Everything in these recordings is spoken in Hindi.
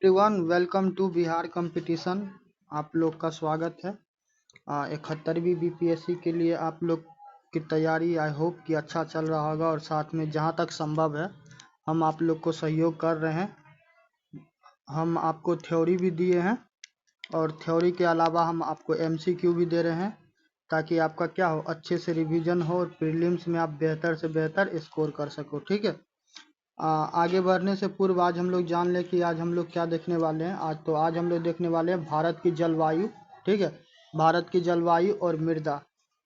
Everyone welcome to Bihar competition. आप लोग का स्वागत है। 71वीं बीपीएससी के लिए आप लोग की तैयारी आई होप कि अच्छा चल रहा होगा और साथ में जहां तक संभव है हम आप लोग को सहयोग कर रहे हैं। हम आपको थ्योरी भी दिए हैं और थ्योरी के अलावा हम आपको एमसीक्यू भी दे रहे हैं ताकि आपका क्या हो, अच्छे से रिवीजन हो और प्रीलिम्स में आप बेहतर से बेहतर स्कोर कर सको। ठीक है। आगे बढ़ने से पूर्व आज हम लोग जान लें कि आज हम लोग क्या देखने वाले हैं। आज हम लोग देखने वाले हैं भारत की जलवायु। ठीक है। भारत की जलवायु और मृदा,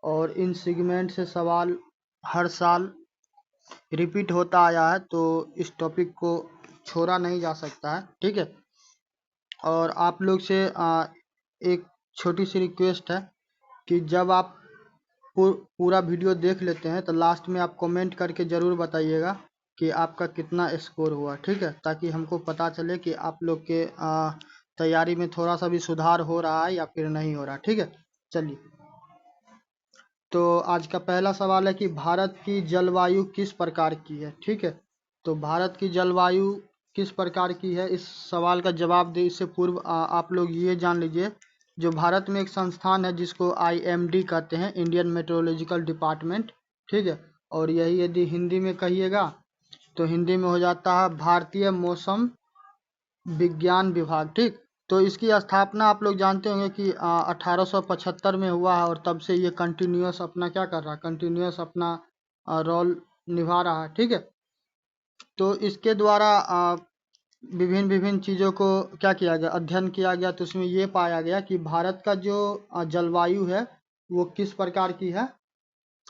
और इन सेगमेंट से सवाल हर साल रिपीट होता आया है, तो इस टॉपिक को छोड़ा नहीं जा सकता है। ठीक है। और आप लोग से एक छोटी सी रिक्वेस्ट है कि जब आप पूरा वीडियो देख लेते हैं तो लास्ट में आप कमेंट करके ज़रूर बताइएगा कि आपका कितना स्कोर हुआ। ठीक है, ताकि हमको पता चले कि आप लोग के तैयारी में थोड़ा सा भी सुधार हो रहा है या फिर नहीं हो रहा। ठीक है, चलिए। तो आज का पहला सवाल है कि भारत की जलवायु किस प्रकार की है। ठीक है, तो भारत की जलवायु किस प्रकार की है, इस सवाल का जवाब दे इससे पूर्व आप लोग ये जान लीजिए, जो भारत में एक संस्थान है जिसको आईएमडी कहते हैं, इंडियन मेट्रोलॉजिकल डिपार्टमेंट। ठीक है, और यही यदि हिंदी में कहिएगा तो हिंदी में हो जाता है भारतीय मौसम विज्ञान विभाग। ठीक, तो इसकी स्थापना आप लोग जानते होंगे कि 1875 में हुआ है और तब से ये कंटिन्यूस अपना क्या कर रहा है, कंटिन्यूस अपना रोल निभा रहा है। ठीक है, तो इसके द्वारा विभिन्न विभिन्न चीज़ों को क्या किया गया, अध्ययन किया गया, तो उसमें ये पाया गया कि भारत का जो जलवायु है वो किस प्रकार की है।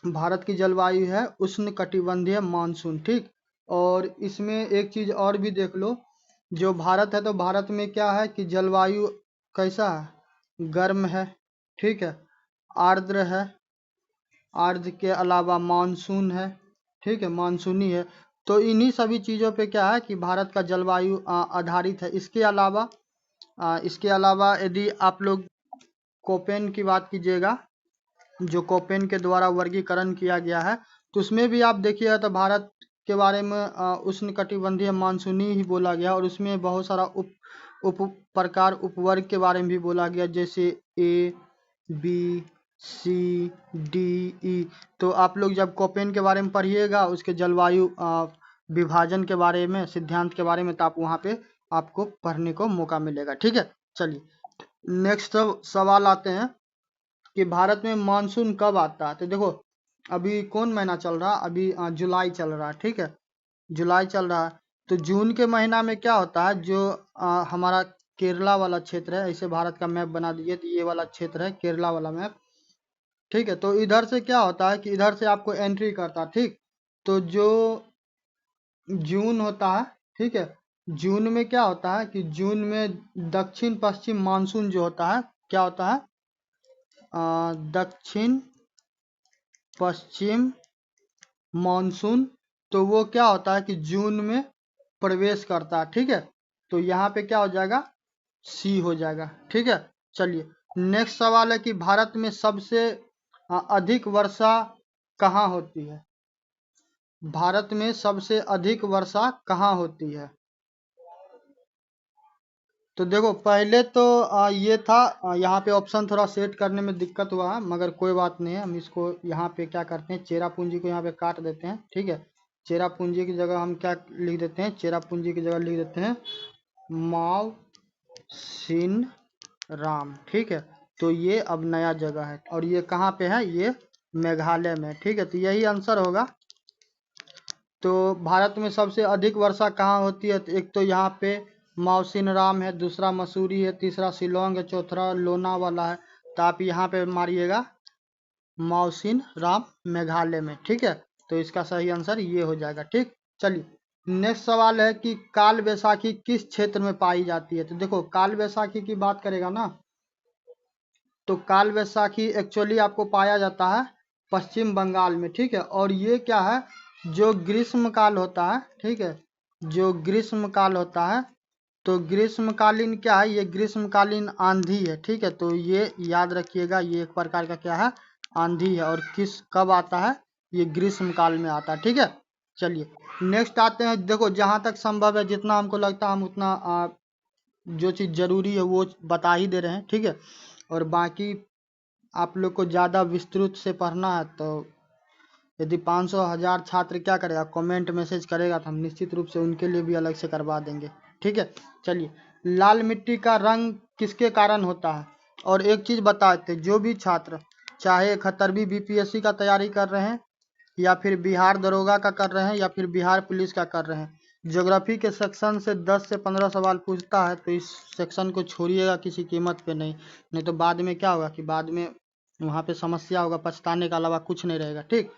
भारत की जलवायु है उष्णकटिबंधीय मानसून। ठीक, और इसमें एक चीज़ और भी देख लो, जो भारत है तो भारत में क्या है कि जलवायु कैसा है, गर्म है। ठीक है, आर्द्र है, आर्द्र के अलावा मानसून है। ठीक है, मानसूनी है। तो इन्हीं सभी चीज़ों पे क्या है कि भारत का जलवायु आधारित है। इसके अलावा यदि आप लोग कोपेन की बात कीजिएगा, जो कोपेन के द्वारा वर्गीकरण किया गया है, तो उसमें भी आप देखिएगा तो भारत के बारे में उष्णकटिबंधीय मानसूनी ही बोला गया, और उसमें बहुत सारा उप प्रकार उपवर्ग के बारे में भी बोला गया, जैसे ए, बी, सी, डी, ई। तो आप लोग जब कोपेन के बारे में पढ़िएगा, उसके जलवायु विभाजन के बारे में, सिद्धांत के बारे में, तो आप वहाँ पे आपको पढ़ने को मौका मिलेगा। ठीक है, चलिए नेक्स्ट सवाल आते हैं कि भारत में मानसून कब आता है। तो देखो, अभी कौन महीना चल रहा है, अभी जुलाई चल रहा है। ठीक है, जुलाई चल रहा है, तो जून के महीना में क्या होता है, जो हमारा केरला वाला क्षेत्र है, ऐसे भारत का मैप बना दीजिए तो ये वाला क्षेत्र है केरला वाला मैप। ठीक है, तो इधर से क्या होता है कि इधर से आपको एंट्री करता है। ठीक, तो जो जून होता है, ठीक है, जून में क्या होता है कि जून में दक्षिण पश्चिम मानसून जो होता है, क्या होता है, दक्षिण पश्चिम मानसून, तो वो क्या होता है कि जून में प्रवेश करता है। ठीक है, तो यहाँ पे क्या हो जाएगा, सी हो जाएगा। ठीक है, चलिए नेक्स्ट सवाल है कि भारत में सबसे अधिक वर्षा कहाँ होती है। भारत में सबसे अधिक वर्षा कहाँ होती है। तो देखो, पहले तो ये था, यहाँ पे ऑप्शन थोड़ा सेट करने में दिक्कत हुआ है, मगर कोई बात नहीं है। हम इसको यहाँ पे क्या करते हैं, चेरापूंजी को यहाँ पे काट देते हैं। ठीक है, चेरापूंजी की जगह हम क्या लिख देते हैं, चेरापूंजी की जगह लिख देते हैं माव सिन राम। ठीक है, तो ये अब नया जगह है और ये कहाँ पे है, ये मेघालय में। ठीक है, तो यही आंसर होगा। तो भारत में सबसे अधिक वर्षा कहाँ होती है, तो एक तो यहाँ पे मौसिन राम है, दूसरा मसूरी है, तीसरा शिलोंग है, चौथा लोनावाला है। तो आप यहाँ पे मारिएगा मौसिन राम, मेघालय में। ठीक है, तो इसका सही आंसर ये हो जाएगा। ठीक, चलिए नेक्स्ट सवाल है कि काल बैसाखी किस क्षेत्र में पाई जाती है। तो देखो, काल बैसाखी की बात करेगा ना, तो काल बैसाखी एक्चुअली आपको पाया जाता है पश्चिम बंगाल में। ठीक है, और ये क्या है, जो ग्रीष्म काल होता है। ठीक है, जो ग्रीष्म काल होता है, तो ग्रीष्मकालीन क्या है, ये ग्रीष्मकालीन आंधी है। ठीक है, तो ये याद रखिएगा, ये एक प्रकार का क्या है, आंधी है, और किस कब आता है, ये ग्रीष्म काल में आता है। ठीक है, चलिए नेक्स्ट आते हैं। देखो, जहां तक संभव है, जितना हमको लगता है हम उतना जो चीज़ ज़रूरी है वो बता ही दे रहे हैं, ठीक है। और बाकी आप लोग को ज़्यादा विस्तृत से पढ़ना है तो यदि 500,000 छात्र क्या करेगा, कमेंट मैसेज करेगा तो हम निश्चित रूप से उनके लिए भी अलग से करवा देंगे, ठीक है। चलिए, लाल मिट्टी का रंग किसके कारण होता है? और एक चीज़ बताते, जो भी छात्र चाहे 71वीं बीपीएससी का तैयारी कर रहे हैं या फिर बिहार दरोगा का कर रहे हैं या फिर बिहार पुलिस का कर रहे हैं, ज्योग्राफी के सेक्शन से 10 से 15 सवाल पूछता है, तो इस सेक्शन को छोड़िएगा किसी कीमत पे नहीं, नहीं तो बाद में क्या होगा कि बाद में वहाँ पे समस्या होगा, पछताने के अलावा कुछ नहीं रहेगा, ठीक।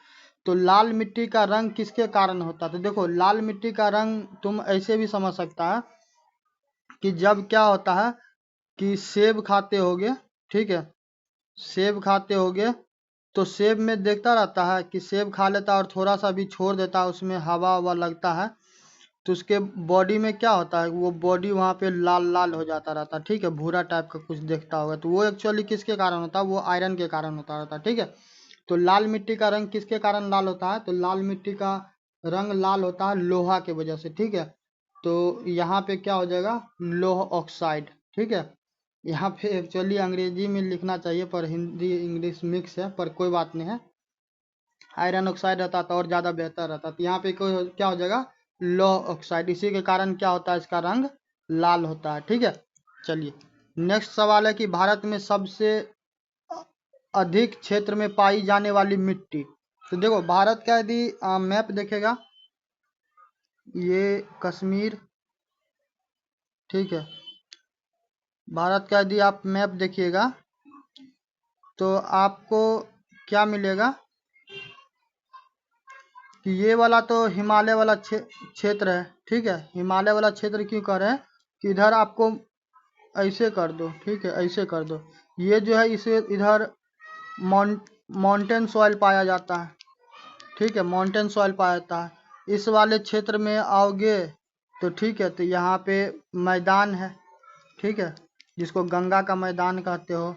तो लाल मिट्टी का रंग किसके कारण होता है? तो देखो, लाल मिट्टी का रंग तुम ऐसे भी समझ सकता है कि जब क्या होता है कि सेब खाते होगे, ठीक है, सेब खाते होगे तो सेब में देखता रहता है कि सेब खा लेता है और थोड़ा सा भी छोड़ देता है, उसमें हवा हवा लगता है, तो उसके बॉडी में क्या होता है, वो बॉडी वहाँ पे लाल लाल हो जाता रहता है, ठीक है, भूरा टाइप का कुछ देखता होगा, तो वो एक्चुअली किसके कारण होता है? वो आयरन के कारण होता रहता है, ठीक है। तो लाल मिट्टी का रंग किसके कारण लाल होता है? तो लाल मिट्टी का रंग लाल होता है लोहा के वजह से, ठीक है। तो यहाँ पे क्या हो जाएगा, लोह ऑक्साइड, ठीक है। यहाँ पे एक्चुअली अंग्रेजी में लिखना चाहिए पर हिंदी इंग्लिश मिक्स है, पर कोई बात नहीं है। आयरन ऑक्साइड रहता तो और ज़्यादा बेहतर रहता, तो यहाँ पे क्या हो जाएगा, लोह ऑक्साइड, इसी के कारण क्या होता है, इसका रंग लाल होता है, ठीक है। चलिए, नेक्स्ट सवाल है कि भारत में सबसे अधिक क्षेत्र में पाई जाने वाली मिट्टी। तो देखो, भारत का यदि मैप देखेगा, ये कश्मीर, ठीक है, भारत का यदि आप मैप देखिएगा तो आपको क्या मिलेगा कि ये वाला तो हिमालय वाला क्षेत्र है, ठीक है। हिमालय वाला क्षेत्र क्यों कह रहे हैं कि इधर आपको ऐसे कर दो, ठीक है, ऐसे कर दो, ये जो है इसे इधर माउंटेन सॉइल पाया जाता है, ठीक है, माउंटेन सॉइल पाया जाता है। इस वाले क्षेत्र में आओगे तो ठीक है, तो यहाँ पे मैदान है, ठीक है, जिसको गंगा का मैदान कहते हो।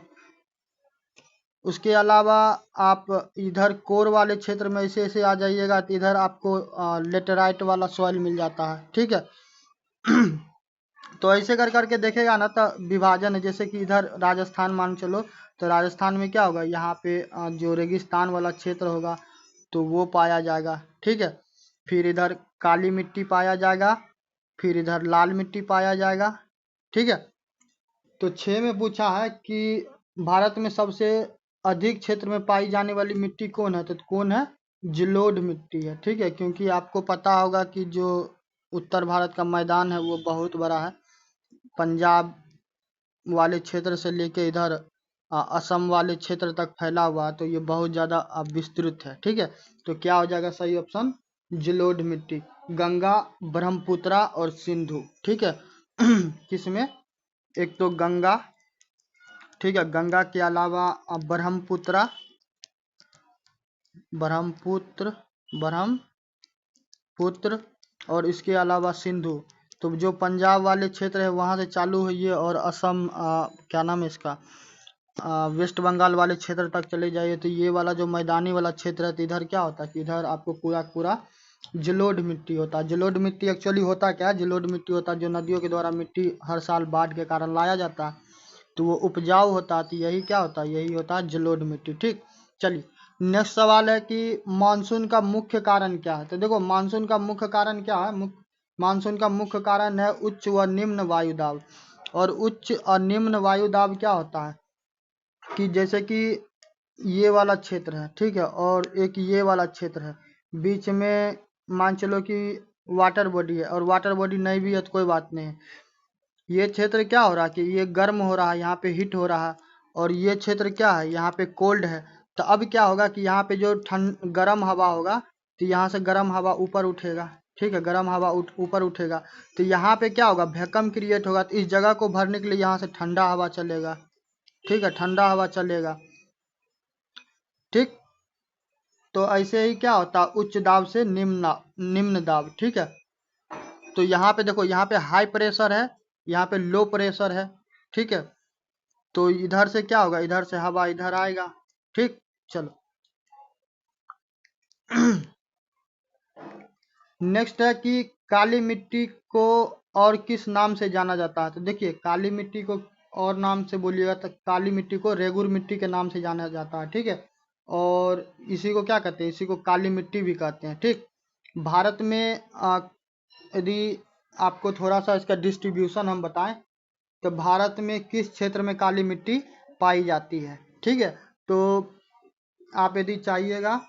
उसके अलावा आप इधर कोर वाले क्षेत्र में ऐसे ऐसे आ जाइएगा तो इधर आपको लेटेराइट वाला सॉइल मिल जाता है, ठीक है। तो ऐसे कर करके देखेगा ना तो विभाजन है, जैसे कि इधर राजस्थान मान चलो, तो राजस्थान में क्या होगा, यहाँ पे जो रेगिस्तान वाला क्षेत्र होगा तो वो पाया जाएगा, ठीक है। फिर इधर काली मिट्टी पाया जाएगा, फिर इधर लाल मिट्टी पाया जाएगा, ठीक है। तो 6 में पूछा है कि भारत में सबसे अधिक क्षेत्र में पाई जाने वाली मिट्टी कौन है, तो कौन है, जलोढ़ मिट्टी है, ठीक है, क्योंकि आपको पता होगा कि जो उत्तर भारत का मैदान है वो बहुत बड़ा है, पंजाब वाले क्षेत्र से लेके इधर असम वाले क्षेत्र तक फैला हुआ है, तो ये बहुत ज़्यादा विस्तृत है, ठीक है। तो क्या हो जाएगा सही ऑप्शन, जलोढ़ मिट्टी, गंगा, ब्रह्मपुत्रा और सिंधु, ठीक है। किसमें, एक तो गंगा, ठीक है, गंगा के अलावा ब्रह्मपुत्रा, ब्रह्मपुत्र, ब्रह्मपुत्र, और इसके अलावा सिंधु। तो जो पंजाब वाले क्षेत्र है वहाँ से चालू हुई है और असम क्या नाम है इसका, वेस्ट बंगाल वाले क्षेत्र तक चले जाइए तो ये वाला जो मैदानी वाला क्षेत्र है, तो इधर क्या होता है कि इधर आपको पूरा पूरा जलोढ़ मिट्टी होता है। जलोढ़ मिट्टी एक्चुअली होता क्या है, जलोढ़ मिट्टी होता है जो नदियों के द्वारा मिट्टी हर साल बाढ़ के कारण लाया जाता है, तो वो उपजाऊ होता है, तो यही क्या होता है, यही होता है जलोढ़ मिट्टी, ठीक। चलिए, नेक्स्ट सवाल है कि मानसून का मुख्य कारण क्या है। तो देखो, मानसून का मुख्य कारण क्या है, मानसून का मुख्य कारण है उच्च व निम्न वायुदाब। और उच्च और निम्न वायुदाब क्या होता है कि जैसे कि ये वाला क्षेत्र है, ठीक है, और एक ये वाला क्षेत्र है, बीच में मान चलो कि वाटर बॉडी है, और वाटर बॉडी नहीं भी है तो कोई बात नहीं है। ये क्षेत्र क्या हो रहा है कि ये गर्म हो रहा है, यहाँ पे हीट हो रहा है, और ये क्षेत्र क्या है, यहाँ पे कोल्ड है। तो अब क्या होगा कि यहाँ पे जो ठंड गर्म हवा होगा तो यहाँ से गर्म हवा ऊपर उठेगा, ठीक है, गर्म हवा ऊपर उठेगा, तो यहाँ पे क्या होगा, वैक्यूम क्रिएट होगा, तो इस जगह को भरने के लिए यहाँ से ठंडा हवा चलेगा, ठीक है, ठंडा हवा चलेगा, ठीक। तो ऐसे ही क्या होता है, उच्च दाब से निम्न दाब, ठीक है। तो यहाँ पे देखो, यहाँ पे हाई प्रेशर है, यहाँ पे लो प्रेशर है, ठीक है। तो इधर से क्या होगा, इधर से हवा इधर आएगा, ठीक। चलो, नेक्स्ट है कि काली मिट्टी को और किस नाम से जाना जाता है? तो देखिए, काली मिट्टी को और नाम से बोलिएगा तो काली मिट्टी को रेगुर मिट्टी के नाम से जाना जाता है, ठीक है। और इसी को क्या कहते हैं? इसी को काली मिट्टी भी कहते हैं, ठीक। भारत में यदि आपको थोड़ा सा इसका डिस्ट्रीब्यूशन हम बताएं तो भारत में किस क्षेत्र में काली मिट्टी पाई जाती है, ठीक है। तो आप यदि चाहिएगा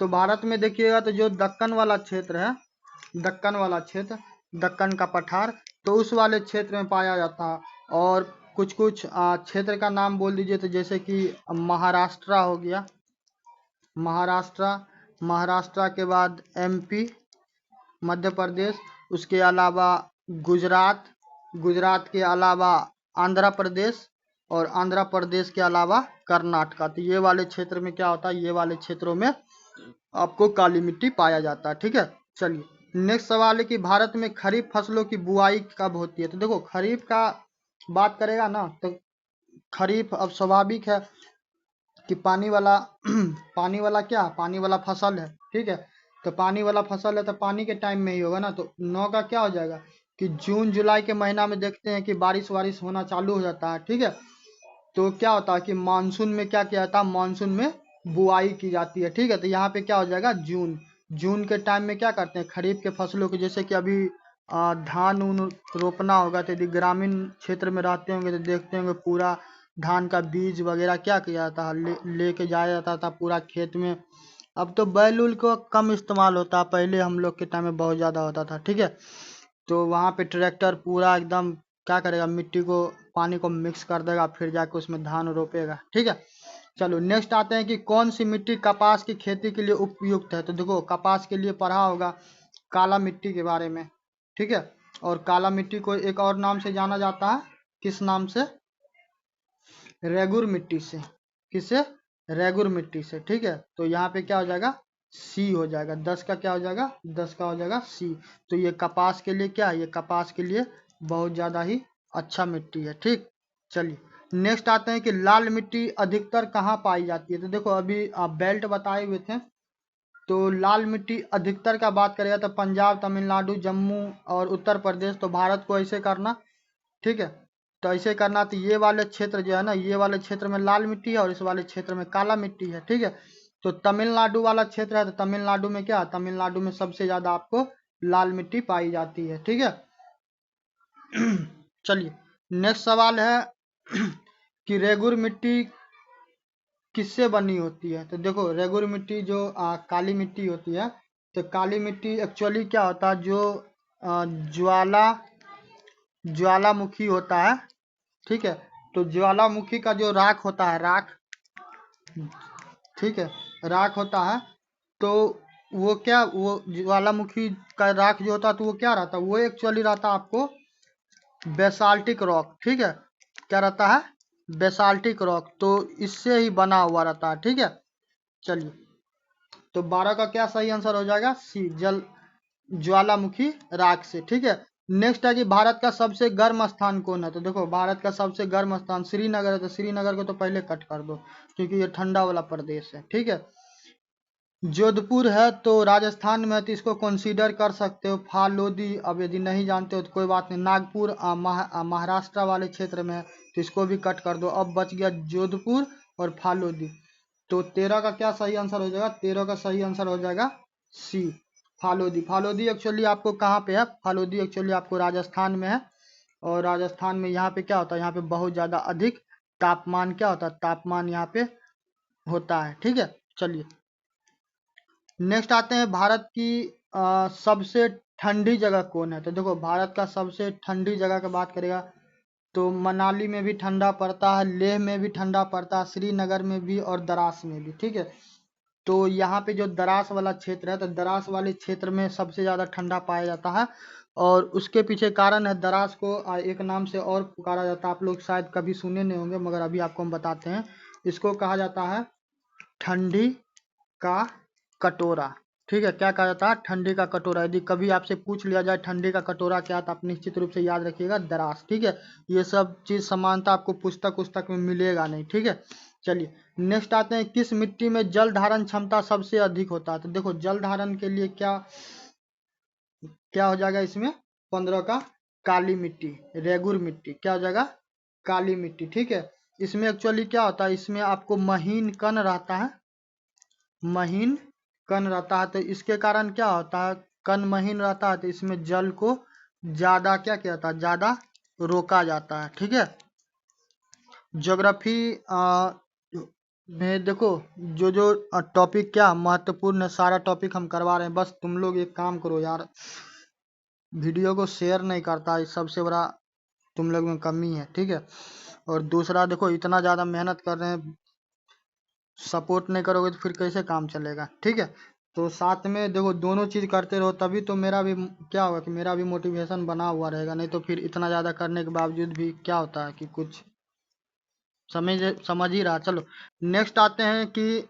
तो भारत में देखिएगा तो जो दक्कन वाला क्षेत्र है, दक्कन वाला क्षेत्र, दक्कन का पठार, तो उस वाले क्षेत्र में पाया जाता है। और कुछ कुछ क्षेत्र का नाम बोल दीजिए, तो जैसे कि महाराष्ट्र हो गया, महाराष्ट्र, महाराष्ट्र के बाद एमपी, मध्य प्रदेश, उसके अलावा गुजरात, गुजरात के अलावा आंध्र प्रदेश, और आंध्र प्रदेश के अलावा कर्नाटका। तो ये वाले क्षेत्र में क्या होता है? ये वाले क्षेत्रों में आपको काली मिट्टी पाया जाता है, ठीक है। चलिए, नेक्स्ट सवाल है कि भारत में खरीफ फसलों की बुआई कब होती है? तो देखो, खरीफ का बात करेगा ना तो खरीफ अब स्वाभाविक है कि पानी वाला पानी वाला क्या, पानी वाला फसल है, ठीक है। तो पानी वाला फसल है तो पानी के टाइम में ही होगा ना। तो 9 का क्या हो जाएगा कि जून जुलाई के महीना में देखते हैं कि बारिश वारिश होना चालू हो जाता है, ठीक है। तो क्या होता है कि मानसून में क्या किया जाता है? मानसून में बुआई की जाती है, ठीक है। तो यहाँ पे क्या हो जाएगा? जून, जून के टाइम में क्या करते हैं? खरीफ के फसलों के, जैसे कि अभी धान उन रोपना होगा तो यदि ग्रामीण क्षेत्र में रहते होंगे तो देखते होंगे पूरा धान का बीज वगैरह क्या किया जाता है? लेके जाया जाता था पूरा खेत में। अब तो बैल उल को कम इस्तेमाल होता है, पहले हम लोग के टाइम में बहुत ज़्यादा होता था, ठीक है। तो वहाँ पे ट्रैक्टर पूरा एकदम क्या करेगा? मिट्टी को, पानी को मिक्स कर देगा, फिर जाके उसमें धान रोपेगा, ठीक है। चलो नेक्स्ट आते हैं कि कौन सी मिट्टी कपास की खेती के लिए उपयुक्त है? तो देखो, कपास के लिए पढ़ा होगा काला मिट्टी के बारे में, ठीक है। और काला मिट्टी को एक और नाम से जाना जाता है, किस नाम से? रेगुर मिट्टी से। किससे? रेगुर मिट्टी से, ठीक है। तो यहाँ पे क्या हो जाएगा? सी हो जाएगा। 10 का क्या हो जाएगा? 10 का हो जाएगा सी। तो ये कपास के लिए क्या है? ये कपास के लिए बहुत ज़्यादा ही अच्छा मिट्टी है, ठीक। चलिए नेक्स्ट आते हैं कि लाल मिट्टी अधिकतर कहाँ पाई जाती है? तो देखो, अभी आप बेल्ट बताए हुए थे, तो लाल मिट्टी अधिकतर का बात करेगा तो पंजाब, तमिलनाडु, जम्मू और उत्तर प्रदेश। तो भारत को ऐसे करना, ठीक है। तो ऐसे करना, तो ये वाले क्षेत्र जो है ना, ये वाले क्षेत्र में लाल मिट्टी है और इस वाले क्षेत्र में काला मिट्टी है, ठीक है। तो तमिलनाडु वाला क्षेत्र है तो तमिलनाडु में क्या? तमिलनाडु में सबसे ज्यादा आपको लाल मिट्टी पाई जाती है, ठीक है। चलिए नेक्स्ट सवाल है कि रेगुर मिट्टी किससे बनी होती है? तो देखो, रेगुर मिट्टी जो काली मिट्टी होती है, तो काली मिट्टी एक्चुअली क्या होता है? जो ज्वाला ज्वालामुखी होता है, ठीक है। तो ज्वालामुखी का जो राख होता है, राख, ठीक है, राख होता है, तो वो क्या, वो ज्वालामुखी का राख जो होता है तो वो क्या रहता है? वो एक्चुअली रहता है आपको बेसाल्टिक रॉक, ठीक है। क्या रहता है? Basaltic rock. तो इससे ही बना हुआ रहता है, ठीक है। चलिए, तो 12 का क्या सही आंसर हो जाएगा? सी, जल ज्वालामुखी राख से, ठीक है। नेक्स्ट है कि भारत का सबसे गर्म स्थान कौन है? तो देखो, भारत का सबसे गर्म स्थान श्रीनगर है, तो श्रीनगर को तो पहले कट कर दो क्योंकि ये ठंडा वाला प्रदेश है, ठीक है। जोधपुर है तो राजस्थान में है, तो इसको कंसीडर कर सकते हो। फालोदी, अब यदि नहीं जानते हो तो कोई बात नहीं। नागपुर महाराष्ट्र वाले क्षेत्र में है, तो इसको भी कट कर दो। अब बच गया जोधपुर और फालोदी। तो 13 का क्या सही आंसर हो जाएगा? 13 का सही आंसर हो जाएगा सी, फालोदी। फालोदी एक्चुअली आपको कहाँ पे है? फालोदी एक्चुअली आपको राजस्थान में है। और राजस्थान में यहाँ पे क्या होता है? यहाँ पे बहुत ज्यादा अधिक तापमान क्या होता है? तापमान यहाँ पे होता है, ठीक है। चलिए नेक्स्ट आते हैं, भारत की सबसे ठंडी जगह कौन है? तो देखो, भारत का सबसे ठंडी जगह की बात करेगा तो मनाली में भी ठंडा पड़ता है, लेह में भी ठंडा पड़ता है, श्रीनगर में भी और द्रास में भी, ठीक है। तो यहाँ पे जो द्रास वाला क्षेत्र है, तो द्रास वाले क्षेत्र में सबसे ज्यादा ठंडा पाया जाता है। और उसके पीछे कारण है, द्रास को एक नाम से और पुकारा जाता है, आप लोग शायद कभी सुने नहीं होंगे मगर अभी आपको हम बताते हैं। इसको कहा जाता है ठंडी का कटोरा, ठीक है। क्या कहा जाता है? ठंडी का कटोरा। यदि कभी आपसे पूछ लिया जाए ठंडी का कटोरा क्या, तो आप निश्चित रूप से याद रखिएगा द्रास, ठीक है। ये सब चीज समानता आपको पुस्तक में मिलेगा नहीं, ठीक है। चलिए नेक्स्ट आते हैं, किस मिट्टी में जल धारण क्षमता सबसे अधिक होता है? तो देखो जल धारण के लिए क्या क्या हो जाएगा इसमें 15 का, काली मिट्टी, रेगुर मिट्टी, क्या हो जाएगा काली मिट्टी। ठीक है, इसमें एक्चुअली क्या होता है, इसमें आपको महीन कण रहता है, महीन कण रहता है, तो इसके कारण क्या होता है, कण महीन रहता है तो इसमें जल को ज्यादा क्या किया जाता है, ज्यादा रोका जाता है। ठीक है, ज्योग्राफी में देखो जो जो टॉपिक क्या महत्वपूर्ण है सारा टॉपिक हम करवा रहे हैं, बस तुम लोग एक काम करो यार, वीडियो को शेयर नहीं करता, इस सबसे बड़ा तुम लोग में कमी है। ठीक है, और दूसरा देखो इतना ज़्यादा मेहनत कर रहे हैं, सपोर्ट नहीं करोगे तो फिर कैसे काम चलेगा। ठीक है, तो साथ में देखो दोनों चीज़ करते रहो, तभी तो मेरा भी क्या होगा कि मेरा भी मोटिवेशन बना हुआ रहेगा, नहीं तो फिर इतना ज़्यादा करने के बावजूद भी क्या होता है कि कुछ समझ ही रहा। चलो नेक्स्ट आते हैं कि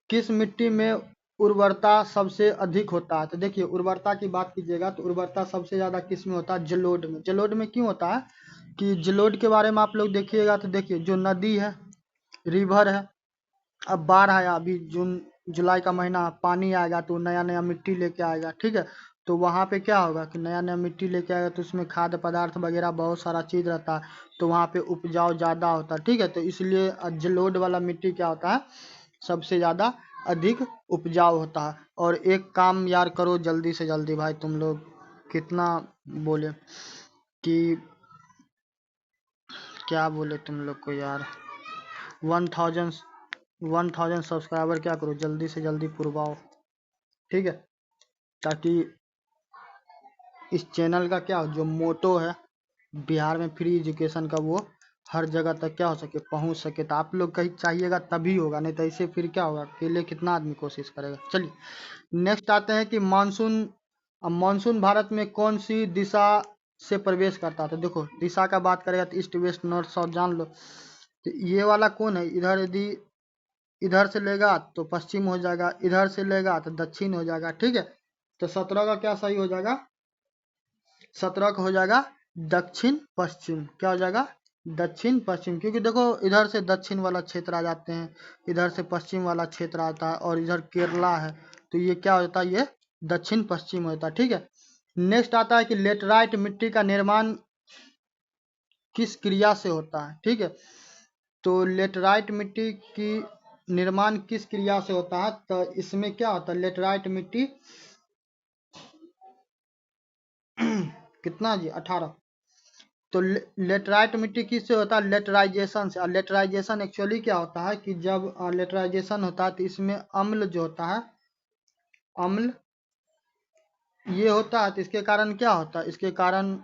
किस मिट्टी में उर्वरता सबसे अधिक होता है? तो देखिए उर्वरता की बात कीजिएगा तो उर्वरता सबसे ज़्यादा किस में होता है, जलोढ़ में। जलोढ़ में क्यों होता है कि जलोढ़ के बारे में आप लोग देखिएगा तो देखिए जो नदी है, रिवर है, अब बाढ़ आया, अभी जून जुलाई का महीना, पानी आएगा तो नया नया मिट्टी लेके आएगा। ठीक है, तो वहाँ पे क्या होगा कि नया नया मिट्टी लेके आएगा तो उसमें खाद्य पदार्थ वगैरह बहुत सारा चीज़ रहता है, तो वहाँ पे उपजाऊ ज़्यादा होता है। ठीक है, तो इसलिए जलोढ़ वाला मिट्टी क्या होता है, सबसे ज़्यादा अधिक उपजाऊ होता है। और एक काम यार करो जल्दी से जल्दी, भाई तुम लोग कितना बोले कि क्या बोले तुम लोग को यार, 1000 सब्सक्राइबर क्या करो जल्दी से जल्दी पुरवाओ। ठीक है, ताकि इस चैनल का क्या जो मोटो है बिहार में फ्री एजुकेशन का, वो हर जगह तक क्या हो सके, पहुंच सके। तो आप लोग कहीं चाहिएगा तभी होगा, नहीं तो ऐसे फिर क्या होगा, अकेले कितना आदमी कोशिश करेगा। चलिए नेक्स्ट आते हैं कि मानसून, अब मानसून भारत में कौन सी दिशा से प्रवेश करता है? तो देखो दिशा का बात करेगा तो ईस्ट वेस्ट नॉर्थ साउथ जान लो, तो ये वाला कौन है, इधर यदि इधर से लेगा तो पश्चिम हो जाएगा, इधर से लेगा तो दक्षिण हो जाएगा। ठीक है, तो 17 का क्या सही हो जाएगा, 17 का हो जाएगा दक्षिण पश्चिम, क्या हो जाएगा दक्षिण पश्चिम, क्योंकि देखो इधर से दक्षिण वाला क्षेत्र आ जाते हैं, इधर से पश्चिम वाला क्षेत्र आता है, और इधर केरला है, तो ये क्या होता है, ये दक्षिण पश्चिम होता है। ठीक है, नेक्स्ट आता है कि लेटराइट मिट्टी का निर्माण किस क्रिया से होता है? ठीक है, तो लेटराइट मिट्टी की निर्माण किस क्रिया से होता है? तो इसमें क्या होता है, लेटराइट मिट्टी कितना जी 18, तो लेटराइट मिट्टी किससे होता है, लेटराइजेशन से। और लेटराइजेशन एक्चुअली क्या होता है कि जब लेटराइजेशन होता है तो इसमें अम्ल जो होता है, अम्ल ये होता है, तो इसके कारण क्या होता है, इसके कारण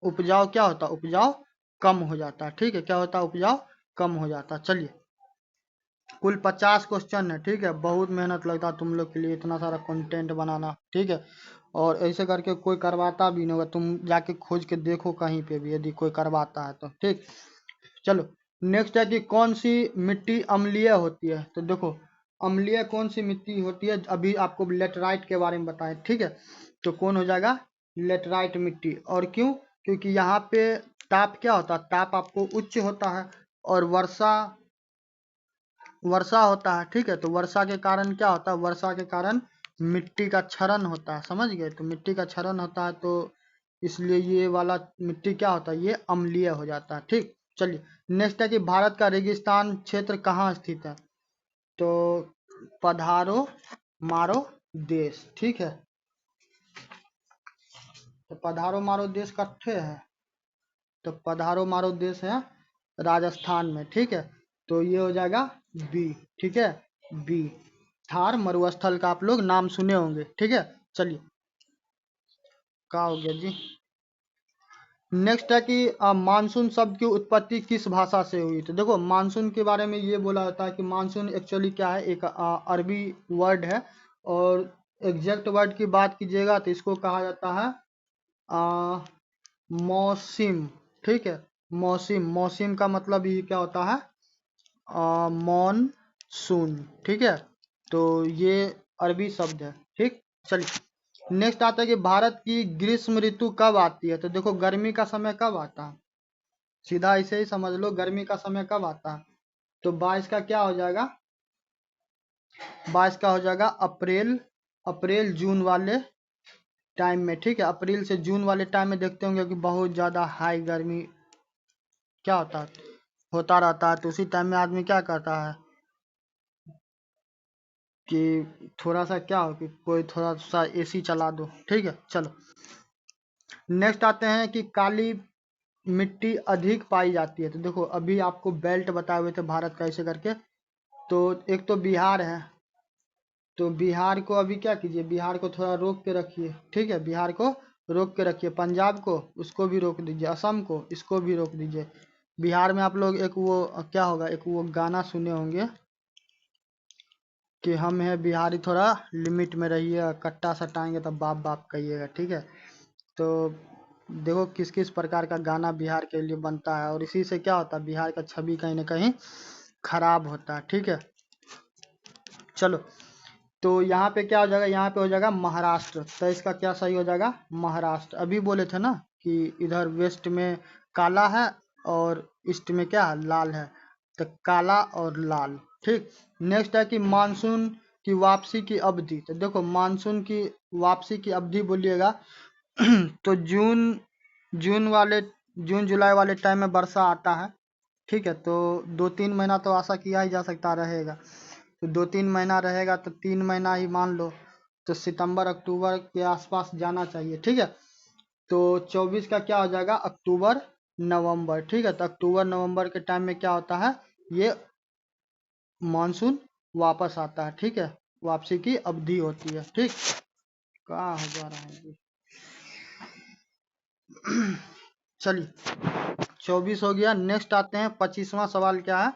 उपजाऊ क्या होता है, उपजाऊ कम हो जाता है। ठीक है, क्या होता है, उपजाऊ कम हो जाता है। चलिए कुल 50 क्वेश्चन है। ठीक है, बहुत मेहनत लगता है तुम लोग के लिए इतना सारा कंटेंट बनाना। ठीक है, और ऐसे करके कोई करवाता भी नहीं होगा, तुम जाके खोज के देखो कहीं पे भी यदि कोई करवाता है तो। ठीक, चलो नेक्स्ट है कि कौन सी मिट्टी अम्लीय होती है? तो देखो अम्लीय कौन सी मिट्टी होती है, अभी आपको लेटराइट के बारे में बताएं। ठीक है, तो कौन हो जाएगा, लेटराइट मिट्टी। और क्यों, क्योंकि यहाँ पे ताप क्या होता है, ताप आपको उच्च होता है, और वर्षा वर्षा होता है। ठीक है, तो वर्षा के कारण क्या होता है, वर्षा के कारण मिट्टी का क्षरण होता है, समझ गए, तो मिट्टी का क्षरण होता है, तो इसलिए ये वाला मिट्टी क्या होता है, ये अम्लीय हो जाता है। ठीक, चलिए नेक्स्ट है कि भारत का रेगिस्तान क्षेत्र कहाँ स्थित है? तो पधारो मारो देश। ठीक है, तो पधारो मारो देश कट्ठे है, तो पधारो मारो देश है राजस्थान में। ठीक है, तो ये हो जाएगा बी। ठीक है, बी, थार मरुस्थल का आप लोग नाम सुने होंगे। ठीक है, चलिए क्या हो गया जी। नेक्स्ट है कि मानसून शब्द की उत्पत्ति किस भाषा से हुई? तो देखो मानसून के बारे में ये बोला जाता है कि मानसून एक्चुअली क्या है, एक अरबी वर्ड है, और एग्जैक्ट वर्ड की बात कीजिएगा तो इसको कहा जाता है मौसिम। ठीक है, मौसिम, मौसिम का मतलब ये क्या होता है, मॉनसून। ठीक है, तो ये अरबी शब्द है। ठीक, चलिए नेक्स्ट आता है कि भारत की ग्रीष्म ऋतु कब आती है? तो देखो गर्मी का समय कब आता है, सीधा ऐसे ही समझ लो, गर्मी का समय कब आता है? तो 22 का क्या हो जाएगा? 22 का हो जाएगा अप्रैल, अप्रैल जून वाले टाइम में, ठीक है। अप्रैल से जून वाले टाइम में देखते होंगे कि बहुत ज्यादा हाई गर्मी क्या होता है, होता रहता है। तो उसी टाइम में आदमी क्या करता है कि थोड़ा सा क्या हो कि कोई थोड़ा सा एसी चला दो, ठीक है। चलो नेक्स्ट आते हैं कि काली मिट्टी अधिक पाई जाती है। तो देखो अभी आपको बेल्ट बताए हुए थे भारत का ऐसे करके। तो एक तो बिहार है, तो बिहार को अभी क्या कीजिए, बिहार को थोड़ा रोक के रखिए, ठीक है। बिहार को रोक के रखिए, पंजाब को उसको भी रोक दीजिए, असम को इसको भी रोक दीजिए। बिहार में आप लोग एक वो क्या होगा, एक वो गाना सुने होंगे कि हम हैं बिहारी, थोड़ा लिमिट में रहिए, कट्टा सटाएंगे तब बाप बाप कहिएगा, ठीक है। तो देखो किस किस प्रकार का गाना बिहार के लिए बनता है, और इसी से क्या होता है, बिहार का छवि कहीं ना कहीं खराब होता है, ठीक है। चलो तो यहाँ पे क्या हो जाएगा, यहाँ पे हो जाएगा महाराष्ट्र। तो इसका क्या सही हो जाएगा, महाराष्ट्र। अभी बोले थे ना कि इधर वेस्ट में काला है और ईस्ट में क्या है, लाल है। तो काला और लाल, ठीक। नेक्स्ट है कि मानसून की वापसी की अवधि। तो देखो मानसून की वापसी की अवधि बोलिएगा तो जून, जून वाले जून जुलाई वाले टाइम में वर्षा आता है, ठीक है। तो 2-3 महीना तो आशा किया ही जा सकता रहेगा। तो 2-3 महीना रहेगा तो 3 महीना ही मान लो, तो सितंबर अक्टूबर के आसपास जाना चाहिए, ठीक है। तो 24 का क्या हो जाएगा, अक्टूबर नवंबर, ठीक है। तो अक्टूबर नवंबर के टाइम में क्या होता है, ये मानसून वापस आता है, ठीक है। वापसी की अवधि होती है, ठीक। कहाँ हो जा रहा है ये? चलिए 24 हो गया। नेक्स्ट आते हैं 25वां सवाल क्या है।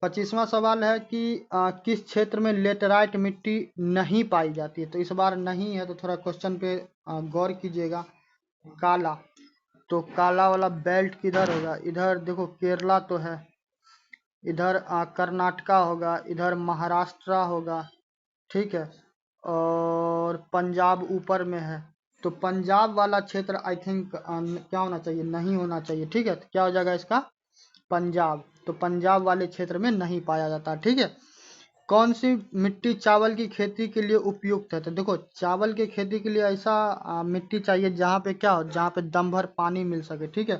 25वां सवाल है कि किस क्षेत्र में लेटराइट मिट्टी नहीं पाई जाती है। तो इस बार नहीं है, तो थोड़ा क्वेश्चन पे गौर कीजिएगा। काला, तो काला वाला बेल्ट किधर होगा, इधर देखो केरला तो है, इधर कर्नाटका होगा, इधर महाराष्ट्र होगा, ठीक है। और पंजाब ऊपर में है। तो पंजाब वाला क्षेत्र आई थिंक क्या होना चाहिए, नहीं होना चाहिए, ठीक है। तो क्या हो जाएगा इसका, पंजाब। तो पंजाब वाले क्षेत्र में नहीं पाया जाता, ठीक है। कौन सी मिट्टी चावल की खेती के लिए उपयुक्त है। तो देखो चावल की खेती के लिए ऐसा मिट्टी चाहिए जहाँ पे क्या हो, जहाँ पे दम भर पानी मिल सके, ठीक है।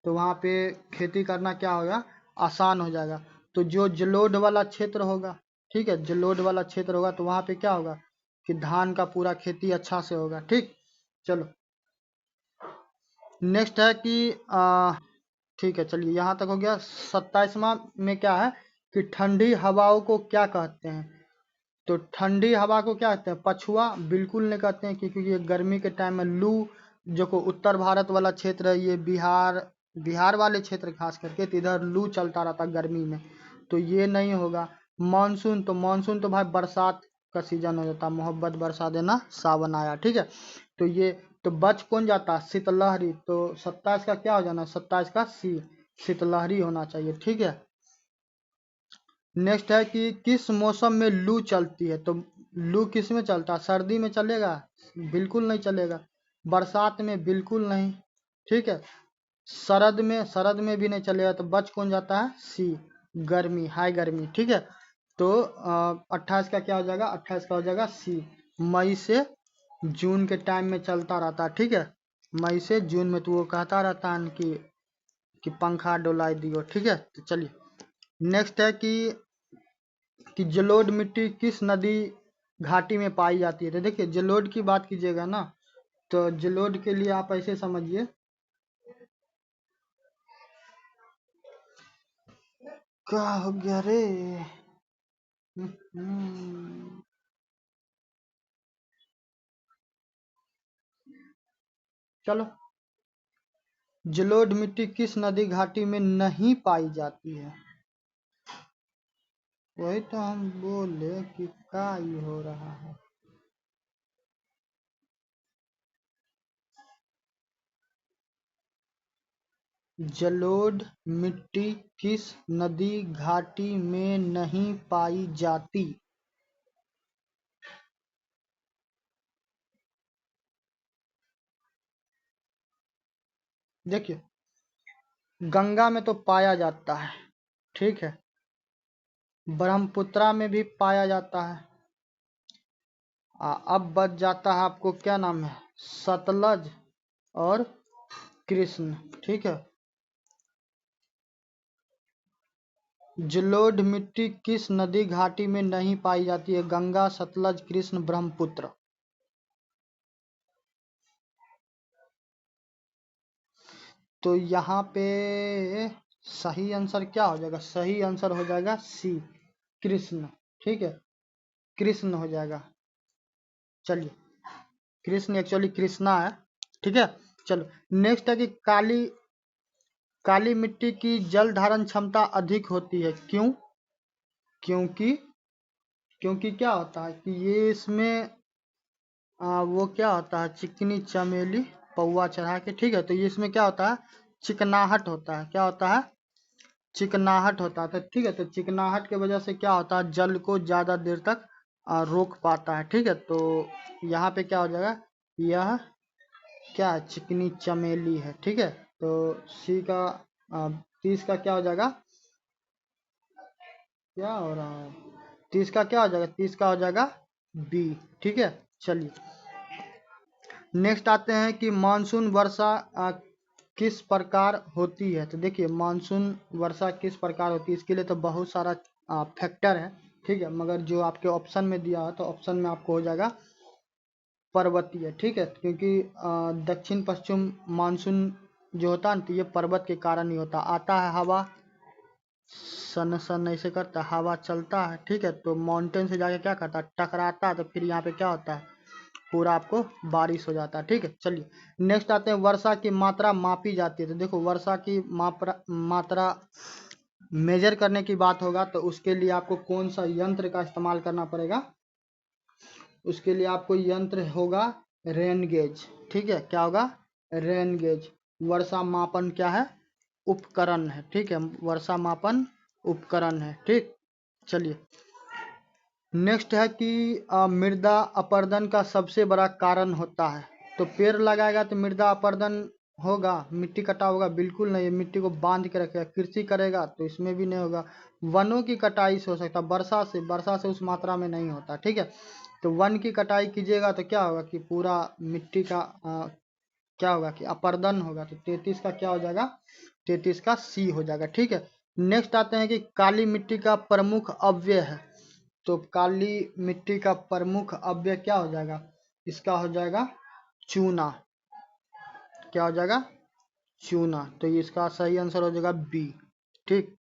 तो वहाँ पे खेती करना क्या होगा, आसान हो जाएगा। तो जो जलोढ़ वाला क्षेत्र होगा, ठीक है, जलोढ़ वाला क्षेत्र होगा, तो वहाँ पे क्या होगा कि धान का पूरा खेती अच्छा से होगा, ठीक। चलो नेक्स्ट है कि ठीक है, चलिए यहाँ तक हो गया। 27वां में क्या है कि ठंडी हवाओं को क्या कहते हैं। तो ठंडी हवा को क्या कहते हैं, पछुआ बिल्कुल नहीं कहते हैं, क्योंकि ये गर्मी के टाइम में लू, जो को उत्तर भारत वाला क्षेत्र है, ये बिहार, बिहार वाले क्षेत्र खास करके, तो इधर लू चलता रहता गर्मी में, तो ये नहीं होगा। मानसून, तो मानसून तो भाई बरसात का सीजन हो जाता, मोहब्बत बरसा देना सावन आया, ठीक है। तो ये तो बच कौन जाता, शीतलहरी। तो 27 का क्या हो जाना, 27 का सी, शीतलहरी होना चाहिए, ठीक है। नेक्स्ट है कि किस मौसम में लू चलती है। तो लू किस में चलता है, सर्दी में चलेगा, बिल्कुल नहीं चलेगा। बरसात में बिल्कुल नहीं, ठीक है। शरद में, शरद में भी नहीं चलेगा। तो बच कौन जाता है, सी, गर्मी, हाई गर्मी, ठीक है। तो 28 का क्या हो जाएगा, 28 का हो जाएगा सी, मई से जून के टाइम में चलता रहता है, ठीक है। मई से जून में तो वो कहता रहता है कि पंखा डोलाई दियो, ठीक है। तो चलिए नेक्स्ट है कि जलोढ़ मिट्टी किस नदी घाटी में पाई जाती है। तो देखिए जलोढ़ की बात कीजिएगा ना, तो जलोढ़ के लिए आप ऐसे समझिए, क्या हो गया रे। हम्म, चलो जलोढ़ मिट्टी किस नदी घाटी में नहीं पाई जाती है। वही तो हम बोले कि क्या ही हो रहा है। जलोढ़ मिट्टी किस नदी घाटी में नहीं पाई जाती। देखिए, गंगा में तो पाया जाता है, ठीक है, ब्रह्मपुत्रा में भी पाया जाता है। अब बच जाता है आपको, क्या नाम है, सतलज और कृष्ण, ठीक है। जलोढ़ मिट्टी किस नदी घाटी में नहीं पाई जाती है? गंगा, सतलज, कृष्ण, ब्रह्मपुत्र। तो यहाँ पे सही आंसर क्या हो जाएगा? सही आंसर हो जाएगा सी, कृष्ण, ठीक है, कृष्ण हो जाएगा। चलिए, कृष्ण एक्चुअली कृष्णा है, ठीक है। चलो, नेक्स्ट है कि काली मिट्टी की जल धारण क्षमता अधिक होती है, क्यों? क्योंकि क्योंकि क्या होता है कि ये इसमें वो क्या होता है, चिकनी चमेली पौवा चढ़ा के, ठीक है। तो ये इसमें क्या होता है, चिकनाहट होता है। क्या होता है? चिकनाहट होता है। तो ठीक है, तो चिकनाहट की वजह से क्या होता है, जल को ज्यादा देर तक रोक पाता है, ठीक है। तो यहाँ पे क्या हो जाएगा, यह क्या है, चिकनी चमेली है, ठीक है। तो सी का 30 का क्या हो जाएगा, क्या हो रहा है, 30 का क्या हो जाएगा, 30 का हो जाएगा बी, ठीक है। चलिए, नेक्स्ट आते हैं कि मानसून वर्षा किस प्रकार होती है। तो देखिए, मानसून वर्षा किस प्रकार होती है, इसके लिए तो बहुत सारा फैक्टर है, ठीक है। मगर जो आपके ऑप्शन में दिया है, तो ऑप्शन में आपको हो जाएगा पर्वतीय, ठीक है। क्योंकि दक्षिण पश्चिम मानसून जो होता है ना, तो ये पर्वत के कारण ही होता आता है। हवा सन सन ऐसे करता है, हवा चलता है, ठीक है। तो माउंटेन से जाके क्या करता है, टकराता है, तो फिर यहाँ पे क्या होता है, पूरा आपको बारिश हो जाता है, ठीक है। चलिए, नेक्स्ट आते हैं, वर्षा की मात्रा मापी जाती है। तो देखो, वर्षा की मात्रा मेजर करने की बात होगा, तो उसके लिए आपको कौन सा यंत्र का इस्तेमाल करना पड़ेगा? उसके लिए आपको यंत्र होगा रेन गेज, ठीक है। क्या होगा? Rain gauge. वर्षा मापन क्या है? उपकरण है, ठीक है, वर्षा मापन उपकरण है, ठीक। चलिए, नेक्स्ट है कि मृदा अपरदन का सबसे बड़ा कारण होता है। तो पेड़ लगाएगा तो मृदा अपरदन होगा, मिट्टी कटा होगा? बिल्कुल नहीं, मिट्टी को बांध के रखेगा। कृषि करेगा तो इसमें भी नहीं होगा। वनों की कटाई से हो सकता है, वर्षा से उस मात्रा में नहीं होता, ठीक है। तो वन की कटाई कीजिएगा तो क्या होगा कि पूरा मिट्टी का क्या होगा कि अपर्दन होगा। तो 33 का क्या हो जाएगा, 33 का सी हो जाएगा, ठीक है। नेक्स्ट आते हैं कि काली मिट्टी का प्रमुख अव्यय है। तो काली मिट्टी का प्रमुख अव्यय क्या हो जाएगा, इसका हो जाएगा चूना। क्या हो जाएगा? चूना। तो इसका सही आंसर हो जाएगा बी, ठीक।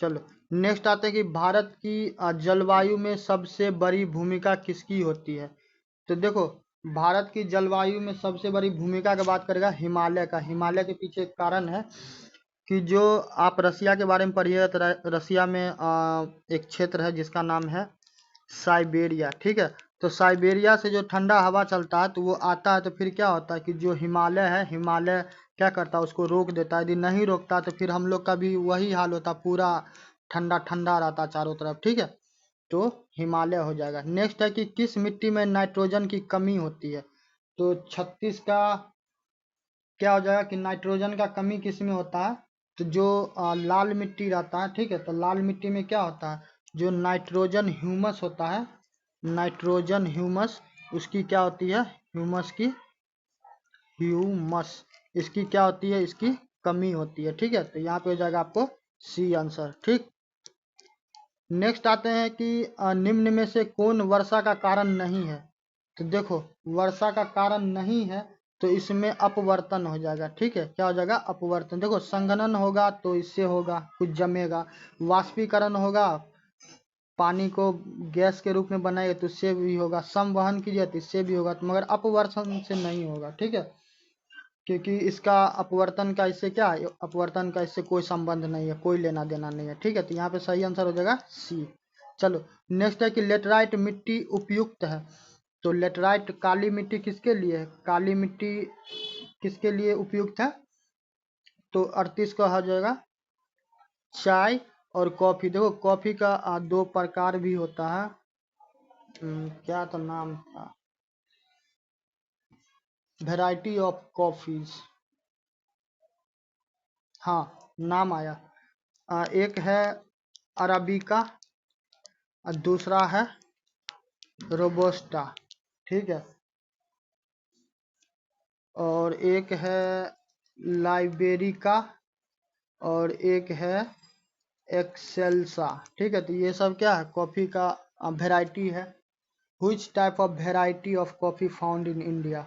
चलो, नेक्स्ट आते हैं कि भारत की जलवायु में सबसे बड़ी भूमिका किसकी होती है। तो देखो, भारत की जलवायु में सबसे बड़ी भूमिका की बात करेगा हिमालय का। हिमालय के पीछे एक कारण है कि जो आप रसिया के बारे में पढ़िएगा, तो रसिया में एक क्षेत्र है जिसका नाम है साइबेरिया, ठीक है। तो साइबेरिया से जो ठंडा हवा चलता है, तो वो आता है, तो फिर क्या होता है कि जो हिमालय है, हिमालय क्या करता है, उसको रोक देता है। यदि नहीं रोकता तो फिर हम लोग का भी वही हाल होता, पूरा ठंडा ठंडा रहता चारों तरफ, ठीक है। तो हिमालय हो जाएगा। नेक्स्ट है कि किस मिट्टी में नाइट्रोजन की कमी होती है। तो 36 का क्या हो जाएगा कि नाइट्रोजन का कमी किस में होता है। तो जो लाल मिट्टी रहता है, ठीक है, तो लाल मिट्टी में क्या होता है, जो नाइट्रोजन ह्यूमस होता है, नाइट्रोजन ह्यूमस, उसकी क्या होती है, ह्यूमस इसकी क्या होती है, इसकी कमी होती है, ठीक है। तो यहाँ पे हो जाएगा आपको सी आंसर, ठीक। नेक्स्ट आते हैं कि निम्न में से कौन वर्षा का कारण नहीं है। तो देखो, वर्षा का कारण नहीं है, तो इसमें अपवर्तन हो जाएगा, ठीक है। क्या हो जाएगा? अपवर्तन। देखो, संघनन होगा तो इससे होगा, कुछ जमेगा। वाष्पीकरण होगा, पानी को गैस के रूप में बनाएगा तो इससे भी होगा। संवहन कीजिए तो इससे भी होगा, तो मगर अपवर्तन से नहीं होगा, ठीक है। क्योंकि इसका अपवर्तन का इससे क्या है, अपवर्तन का इससे कोई संबंध नहीं है, कोई लेना देना नहीं है, ठीक है। तो यहाँ पे सही आंसर हो जाएगा सी। चलो, नेक्स्ट है कि लेटराइट मिट्टी उपयुक्त है। तो लेटराइट काली मिट्टी किसके लिए है, काली मिट्टी किसके लिए उपयुक्त है। तो 38 का हो जाएगा चाय और कॉफी। देखो, कॉफी का दो प्रकार भी होता है, क्या तो नाम था, वेराइटी ऑफ कॉफीज, हाँ नाम आया। एक है अराबिका और दूसरा है रोबोस्टा, ठीक है, और एक है लाइबेरिका और एक है एक्सेल्सा, ठीक है। तो ये सब क्या है, कॉफ़ी का वेराइटी है। Which type of variety of coffee found in India.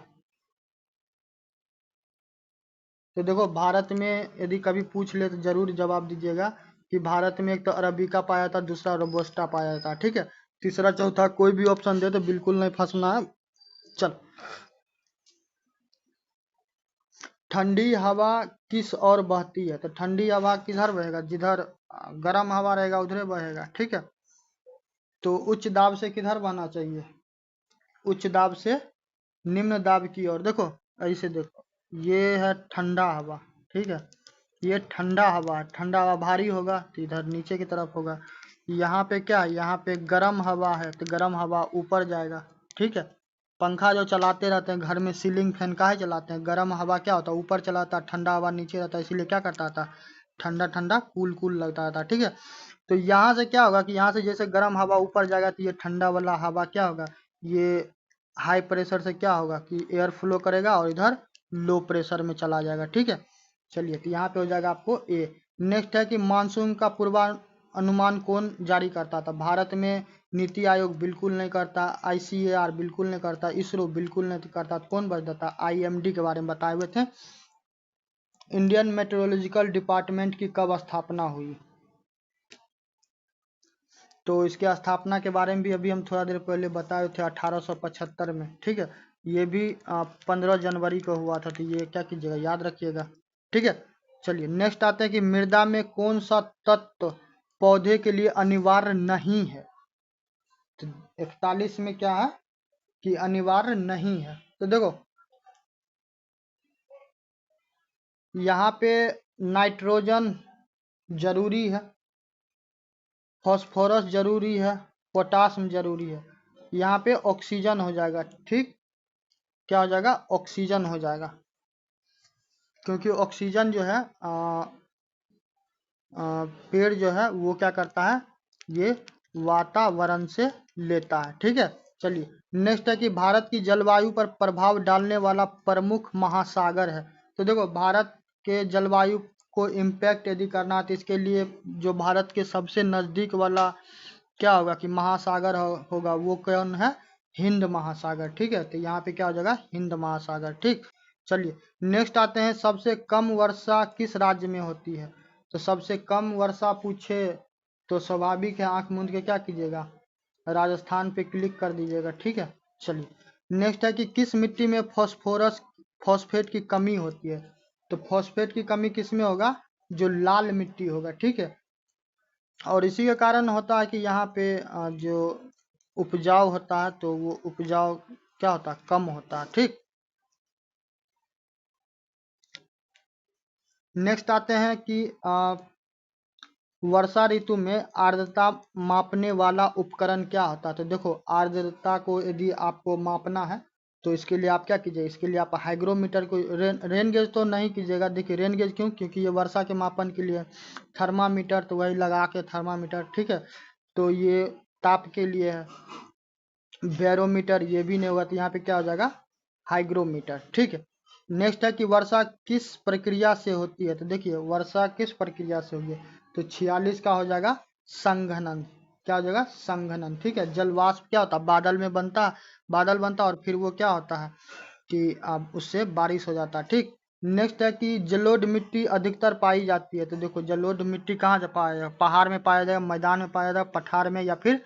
तो देखो भारत में यदि कभी पूछ ले तो जरूर जवाब दीजिएगा कि भारत में एक तो अरबिका पाया था, दूसरा रोबोस्टा पाया था, ठीक है। तीसरा चौथा कोई भी ऑप्शन दे तो बिल्कुल नहीं फंसना है। चल, ठंडी हवा किस ओर बहती है। तो ठंडी हवा किधर बहेगा, जिधर गर्म हवा रहेगा उधर बहेगा, ठीक है। तो उच्च दाब से किधर बहना चाहिए, उच्च दाब से निम्न दाब की ओर। देखो ऐसे देखो, ये है ठंडा हवा, ठीक है, ये ठंडा हवा है, ठंडा हवा भारी होगा तो इधर नीचे की तरफ होगा। यहाँ पे क्या है, यहाँ पे गर्म हवा है तो गर्म हवा ऊपर जाएगा, ठीक है। पंखा जो चलाते रहते हैं घर में, सीलिंग फैन काहे चलाते हैं, गर्म हवा क्या होता है ऊपर चलाता है, ठंडा हवा नीचे रहता है, इसीलिए क्या करता था, ठंडा ठंडा कूल कूल लगता था, ठीक है। तो यहाँ से क्या होगा कि यहाँ से जैसे गर्म हवा ऊपर जाएगा तो ये ठंडा वाला हवा क्या होगा, ये हाई प्रेशर से क्या होगा कि एयर फ्लो करेगा और इधर लो प्रेशर में चला जाएगा, ठीक है। चलिए, तो यहाँ पे हो जाएगा आपको ए। नेक्स्ट है कि मानसून का पूर्वानुमान कौन जारी करता था। भारत में नीति आयोग बिल्कुल नहीं करता, आईसीएआर बिल्कुल नहीं करता, इसरो बिल्कुल नहीं करता, तो कौन बचता था, आईएमडी के बारे में बताए हुए थे। इंडियन मेट्रोलॉजिकल डिपार्टमेंट की कब स्थापना हुई। तो इसके स्थापना के बारे में भी अभी हम थोड़ा देर पहले बताए थे, 1875 में, ठीक है। ये भी 15 जनवरी को हुआ था, तो ये क्या कीजिएगा, याद रखिएगा, ठीक है। चलिए नेक्स्ट आते हैं कि मृदा में कौन सा तत्व पौधे के लिए अनिवार्य नहीं है। तो 41 में क्या है कि अनिवार्य नहीं है। तो देखो यहाँ पे नाइट्रोजन जरूरी है, फॉस्फोरस जरूरी है, पोटासियम जरूरी है। यहाँ पे ऑक्सीजन हो जाएगा, ठीक, क्या हो जाएगा, ऑक्सीजन हो जाएगा, क्योंकि ऑक्सीजन जो है पेड़ जो है वो क्या करता है, ये वातावरण से लेता है, ठीक है। चलिए नेक्स्ट है कि भारत की जलवायु पर प्रभाव डालने वाला प्रमुख महासागर है। तो देखो भारत के जलवायु को इम्पैक्ट यदि करना तो इसके लिए जो भारत के सबसे नज़दीक वाला क्या होगा कि महासागर होगा, वो कौन है, हिंद महासागर, ठीक है। तो यहाँ पे क्या हो जाएगा, हिंद महासागर, ठीक। चलिए नेक्स्ट आते हैं, सबसे कम वर्षा किस राज्य में होती है। तो सबसे कम वर्षा पूछे तो स्वाभाविक है, आंख मूंद के क्या कीजिएगा, राजस्थान पे क्लिक कर दीजिएगा, ठीक है। चलिए नेक्स्ट है कि किस मिट्टी में फॉस्फेट की कमी होती है। तो फॉस्फेट की कमी किस में होगा, जो लाल मिट्टी होगा, ठीक है। और इसी के कारण होता है कि यहाँ पे जो उपजाऊ होता है तो वो उपजाऊ क्या होता है, कम होता है, ठीक। नेक्स्ट आते हैं कि वर्षा ऋतु में आर्द्रता मापने वाला उपकरण क्या होता है। तो देखो आर्द्रता को यदि आपको मापना है तो इसके लिए आप क्या कीजिए, इसके लिए आप हाइग्रोमीटर को रेन गेज तो नहीं कीजिएगा। देखिए रेन गेज क्यों, क्योंकि ये वर्षा के मापन के लिए। थर्मामीटर तो वही लगा के थर्मामीटर, ठीक है, तो ये ताप के लिए है। बैरोमीटर ये भी नहीं होगा, तो यहाँ पे क्या हो जाएगा, हाइग्रोमीटर, ठीक है। नेक्स्ट है कि वर्षा किस प्रक्रिया से होती है। तो देखिए वर्षा किस प्रक्रिया से होगी, तो 46 का हो जाएगा संघनन, क्या हो जाएगा, संघनन, ठीक है। जल वाष्प क्या होता है, बादल में बनता, बादल बनता और फिर वो क्या होता है कि अब उससे बारिश हो जाता है, ठीक। नेक्स्ट है कि जलोढ़ मिट्टी अधिकतर पाई जाती है। तो देखो जलोढ़ मिट्टी कहाँ से पाया जाएगा, पहाड़ में पाया जाएगा, मैदान में पाया जाएगा, पठार में या फिर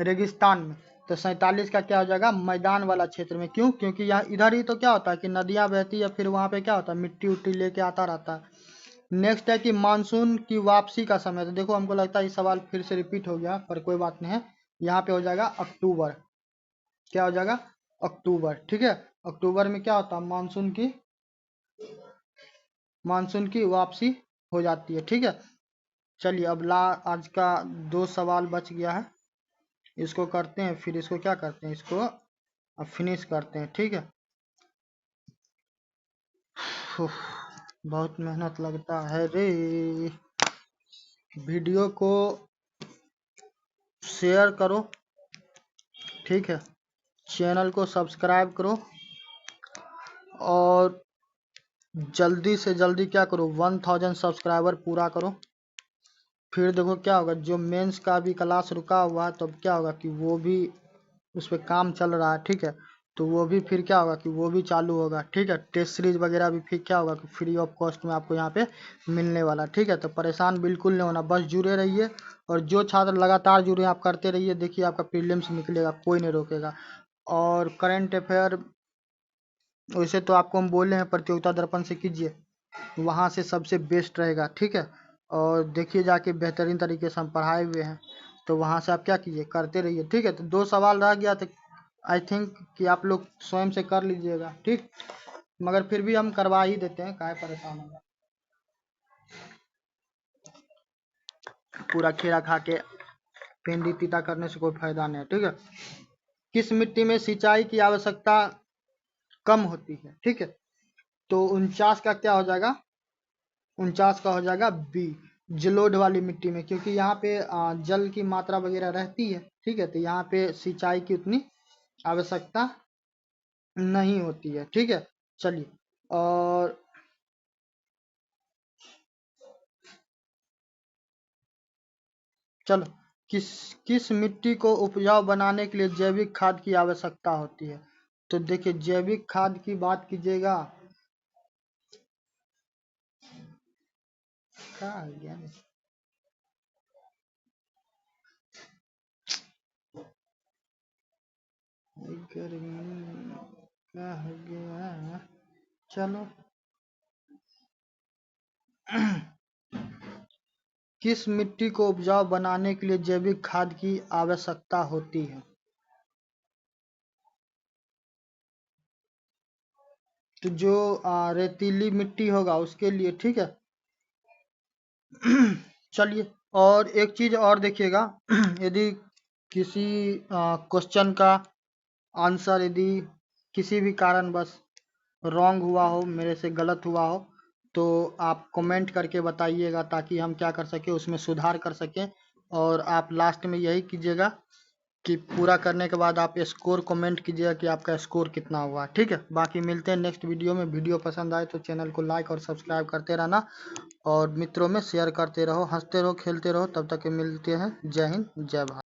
रेगिस्तान में। तो 47 का क्या हो जाएगा, मैदान वाला क्षेत्र में। क्यों, क्योंकि यहाँ इधर ही तो क्या होता है कि नदियाँ बहती है, फिर वहाँ पे क्या होता है मिट्टी उट्टी लेके आता रहता है। नेक्स्ट है कि मानसून की वापसी का समय। तो देखो हमको लगता है ये सवाल फिर से रिपीट हो गया, पर कोई बात नहीं है। यहाँ पे हो जाएगा अक्टूबर, क्या हो जाएगा, अक्टूबर, ठीक है। अक्टूबर में क्या होता है, मानसून की वापसी हो जाती है, ठीक है। चलिए अब आज का 2 सवाल बच गया है, इसको करते हैं, फिर इसको क्या करते हैं, इसको अब फिनिश करते हैं, ठीक है। बहुत मेहनत लगता है रे। वीडियो को शेयर करो, ठीक है, चैनल को सब्सक्राइब करो और जल्दी से जल्दी क्या करो 1000 सब्सक्राइबर पूरा करो। फिर देखो क्या होगा, जो मेंस का भी क्लास रुका हुआ है तो अब क्या होगा कि वो भी उस पर काम चल रहा है, ठीक है, तो वो भी फिर क्या होगा कि वो भी चालू होगा, ठीक है। टेस्ट सीरीज वगैरह भी फिर क्या होगा कि फ्री ऑफ कॉस्ट में आपको यहाँ पे मिलने वाला, ठीक है। तो परेशान बिल्कुल नहीं होना, बस जुड़े रहिए और जो छात्र लगातार जुड़े आप करते रहिए, देखिए आपका प्रीलिम्स निकलेगा, कोई नहीं रोकेगा। और करंट अफेयर वैसे तो आपको हम बोले हैं प्रतियोगिता दर्पण से कीजिए, वहाँ से सबसे बेस्ट रहेगा, ठीक है। और देखिए जाके बेहतरीन तरीके से हम पढ़ाए हुए हैं, तो वहाँ से आप क्या कीजिए करते रहिए, ठीक है। तो 2 सवाल रह गया, तो आई थिंक कि आप लोग स्वयं से कर लीजिएगा, ठीक। मगर फिर भी हम करवा ही देते हैं, काहे परेशान होगा। पूरा खीरा खा के पेंदी तीता करने से कोई फायदा नहीं है, ठीक है। किस मिट्टी में सिंचाई की आवश्यकता कम होती है, ठीक है। तो 49 का क्या हो जाएगा, 49 का हो जाएगा बी, जलोढ़ वाली मिट्टी में, क्योंकि यहाँ पे जल की मात्रा वगैरह रहती है, ठीक है। तो यहाँ पे सिंचाई की उतनी आवश्यकता नहीं होती है, ठीक है। चलिए, और चलो, किस मिट्टी को उपजाऊ बनाने के लिए जैविक खाद की आवश्यकता होती है। तो देखिए जैविक खाद की बात कीजिएगा, क्या है ज्ञान? गर्मी क्या हो गया, चलो। किस मिट्टी को उपजाऊ बनाने के लिए जैविक खाद की आवश्यकता होती है। तो जो रेतीली मिट्टी होगा उसके लिए, ठीक है। चलिए, और एक चीज और देखिएगा, यदि किसी क्वेश्चन का आंसर यदि किसी भी कारणवश रॉन्ग हुआ हो, मेरे से गलत हुआ हो, तो आप कमेंट करके बताइएगा, ताकि हम क्या कर सकें उसमें सुधार कर सकें। और आप लास्ट में यही कीजिएगा कि पूरा करने के बाद आप स्कोर कमेंट कीजिएगा कि आपका स्कोर कितना हुआ, ठीक है। बाकी मिलते हैं नेक्स्ट वीडियो में। वीडियो पसंद आए तो चैनल को लाइक और सब्सक्राइब करते रहना और मित्रों में शेयर करते रहो, हंसते रहो, खेलते रहो। तब तक के मिलते हैं। जय हिंद, जय भारत।